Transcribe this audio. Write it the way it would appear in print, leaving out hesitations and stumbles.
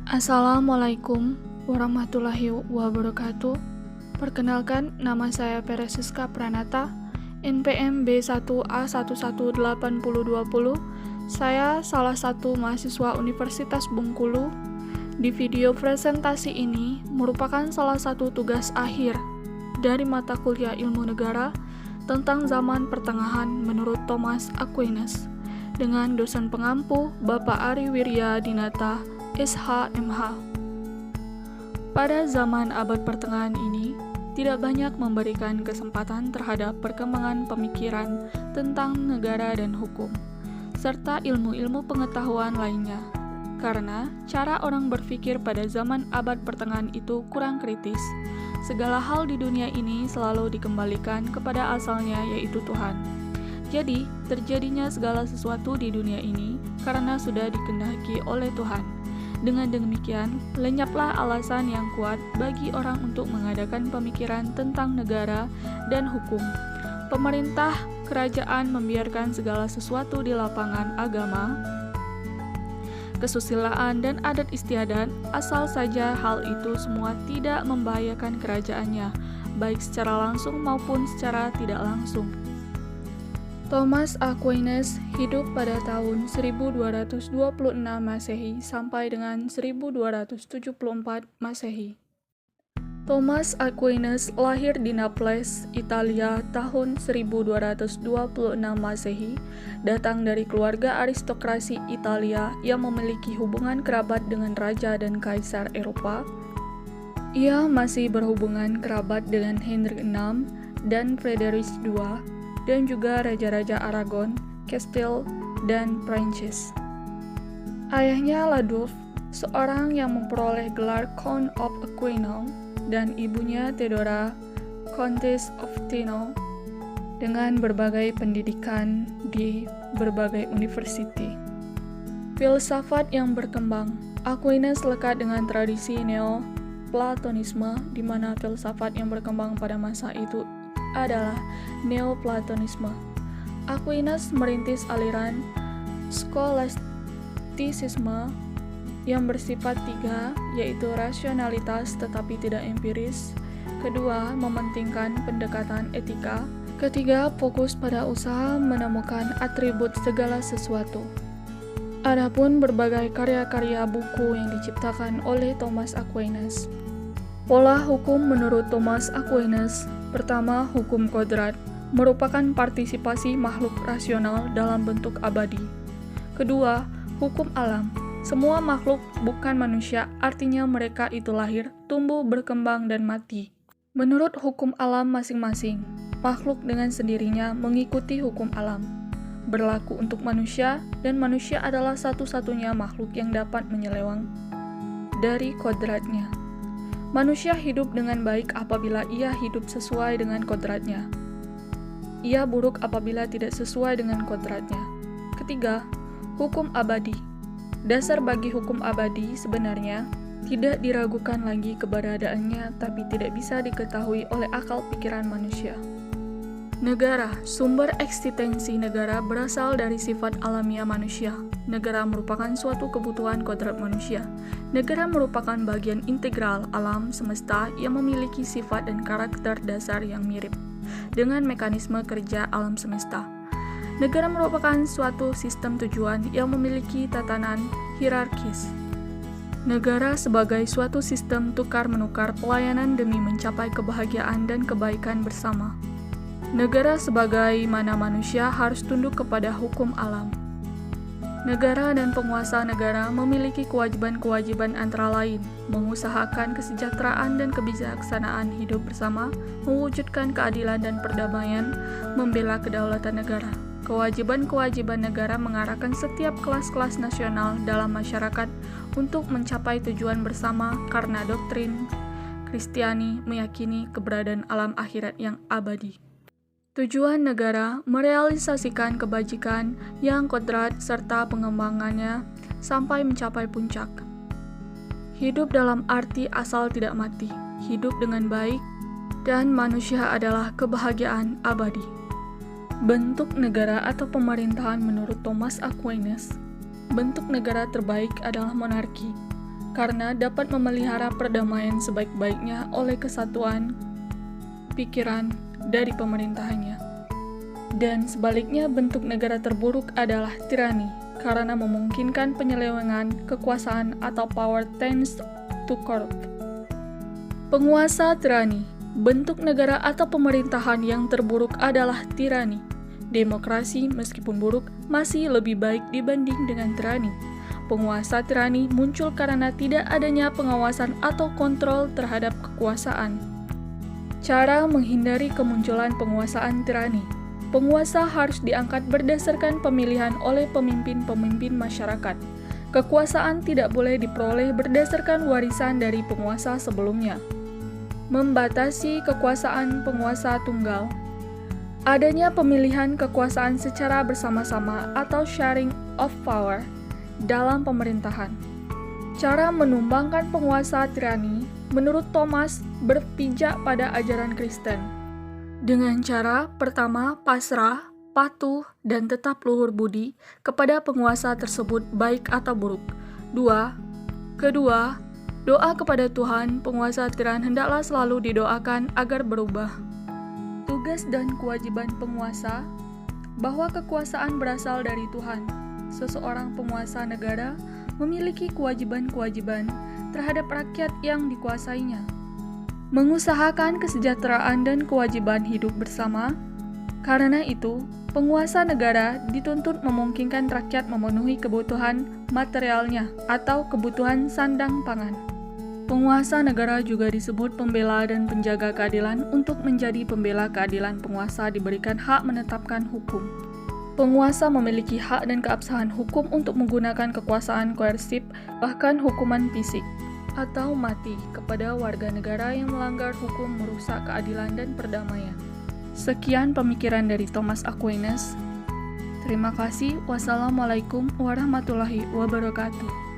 Assalamualaikum warahmatullahi wabarakatuh. Perkenalkan, nama saya Peresiska Pranata, NPM B1A118020. Saya salah satu mahasiswa Universitas Bengkulu. Di video presentasi ini merupakan salah satu tugas akhir dari mata kuliah Ilmu Negara tentang zaman pertengahan menurut Thomas Aquinas dengan dosen pengampu Bapak Ari Wirya Dinata, SH.MH. Pada zaman abad pertengahan ini, tidak banyak memberikan kesempatan terhadap perkembangan pemikiran tentang negara dan hukum, serta ilmu-ilmu pengetahuan lainnya, karena cara orang berpikir pada zaman abad pertengahan itu kurang kritis. Segala hal di dunia ini selalu dikembalikan kepada asalnya, yaitu Tuhan. Jadi, terjadinya segala sesuatu di dunia ini karena sudah dikehendaki oleh Tuhan. Dengan demikian, lenyaplah alasan yang kuat bagi orang untuk mengadakan pemikiran tentang negara dan hukum. Pemerintah, kerajaan membiarkan segala sesuatu di lapangan agama, kesusilaan, dan adat istiadat, asal saja hal itu semua tidak membahayakan kerajaannya, baik secara langsung maupun secara tidak langsung. Thomas Aquinas hidup pada tahun 1226 Masehi sampai dengan 1274 Masehi. Thomas Aquinas lahir di Naples, Italia tahun 1226 Masehi, datang dari keluarga aristokrasi Italia yang memiliki hubungan kerabat dengan raja dan kaisar Eropa. Ia masih berhubungan kerabat dengan Henry VI dan Frederick II, dan juga raja-raja Aragon, Castile, dan Prancis. Ayahnya Ladulf, seorang yang memperoleh gelar Count of Aquino, dan ibunya Theodora, Countess of Tino, dengan berbagai pendidikan di berbagai university. Filsafat yang berkembang. Aquinas lekat dengan tradisi Neoplatonisme, di mana filsafat yang berkembang pada masa itu adalah Neoplatonisme. Aquinas merintis aliran skolastisisme yang bersifat tiga, yaitu rasionalitas tetapi tidak empiris. Kedua, mementingkan pendekatan etika. Ketiga, fokus pada usaha menemukan atribut segala sesuatu. Adapun berbagai karya-karya buku yang diciptakan oleh Thomas Aquinas. Pola hukum menurut Thomas Aquinas. Pertama, hukum kodrat merupakan partisipasi makhluk rasional dalam bentuk abadi. Kedua, hukum alam. Semua makhluk bukan manusia, artinya mereka itu lahir, tumbuh, berkembang, dan mati. Menurut hukum alam masing-masing, makhluk dengan sendirinya mengikuti hukum alam. Berlaku untuk manusia, dan manusia adalah satu-satunya makhluk yang dapat menyeleweng dari kodratnya. Manusia hidup dengan baik apabila ia hidup sesuai dengan kodratnya. Ia buruk apabila tidak sesuai dengan kodratnya. Ketiga, hukum abadi. Dasar bagi hukum abadi sebenarnya tidak diragukan lagi keberadaannya, tapi tidak bisa diketahui oleh akal pikiran manusia. Negara. Sumber eksistensi negara berasal dari sifat alamiah manusia. Negara merupakan suatu kebutuhan kodrat manusia. Negara merupakan bagian integral alam semesta yang memiliki sifat dan karakter dasar yang mirip dengan mekanisme kerja alam semesta. Negara merupakan suatu sistem tujuan yang memiliki tatanan hierarkis. Negara sebagai suatu sistem tukar-menukar pelayanan demi mencapai kebahagiaan dan kebaikan bersama. Negara sebagaimana manusia harus tunduk kepada hukum alam. Negara dan penguasa negara memiliki kewajiban-kewajiban antara lain, mengusahakan kesejahteraan dan kebijaksanaan hidup bersama, mewujudkan keadilan dan perdamaian, membela kedaulatan negara. Kewajiban-kewajiban negara mengarahkan setiap kelas-kelas nasional dalam masyarakat untuk mencapai tujuan bersama karena doktrin Kristiani meyakini keberadaan alam akhirat yang abadi. Tujuan negara merealisasikan kebajikan yang kodrat serta pengembangannya sampai mencapai puncak. Hidup dalam arti asal tidak mati, hidup dengan baik, dan manusia adalah kebahagiaan abadi. Bentuk negara atau pemerintahan menurut Thomas Aquinas. Bentuk negara terbaik adalah monarki. karena dapat memelihara perdamaian sebaik-baiknya oleh kesatuan pikiran dari pemerintahannya. Dan sebaliknya, bentuk negara terburuk adalah tirani, karena memungkinkan penyelewengan kekuasaan atau power tends to corrupt. Penguasa tirani, bentuk negara atau pemerintahan yang terburuk adalah tirani. Demokrasi, meskipun buruk, masih lebih baik dibanding dengan tirani. Penguasa tirani muncul karena tidak adanya pengawasan atau kontrol terhadap kekuasaan. Cara menghindari kemunculan penguasaan tirani. Penguasa harus diangkat berdasarkan pemilihan oleh pemimpin-pemimpin masyarakat. Kekuasaan tidak boleh diperoleh berdasarkan warisan dari penguasa sebelumnya. Membatasi kekuasaan penguasa tunggal. Adanya pemilihan kekuasaan secara bersama-sama atau sharing of power dalam pemerintahan. Cara menumbangkan penguasa tirani, menurut Thomas, berpijak pada ajaran Kristen. Dengan cara, pertama, pasrah, patuh, dan tetap luhur budi kepada penguasa tersebut baik atau buruk. Kedua, doa kepada Tuhan, penguasa tiran hendaklah selalu didoakan agar berubah. Tugas dan kewajiban penguasa, bahwa kekuasaan berasal dari Tuhan. Seseorang penguasa negara memiliki kewajiban-kewajiban terhadap rakyat yang dikuasainya. Mengusahakan kesejahteraan dan kewajiban hidup bersama. Karena itu, penguasa negara dituntut memungkinkan rakyat memenuhi kebutuhan materialnya atau kebutuhan sandang pangan. Penguasa negara juga disebut pembela dan penjaga keadilan. Untuk menjadi pembela keadilan, penguasa diberikan hak menetapkan hukum. Penguasa memiliki hak dan keabsahan hukum untuk menggunakan kekuasaan koersif, bahkan hukuman fisik atau mati kepada warga negara yang melanggar hukum, merusak keadilan dan perdamaian. Sekian pemikiran dari Thomas Aquinas. Terima kasih. Wassalamualaikum warahmatullahi wabarakatuh.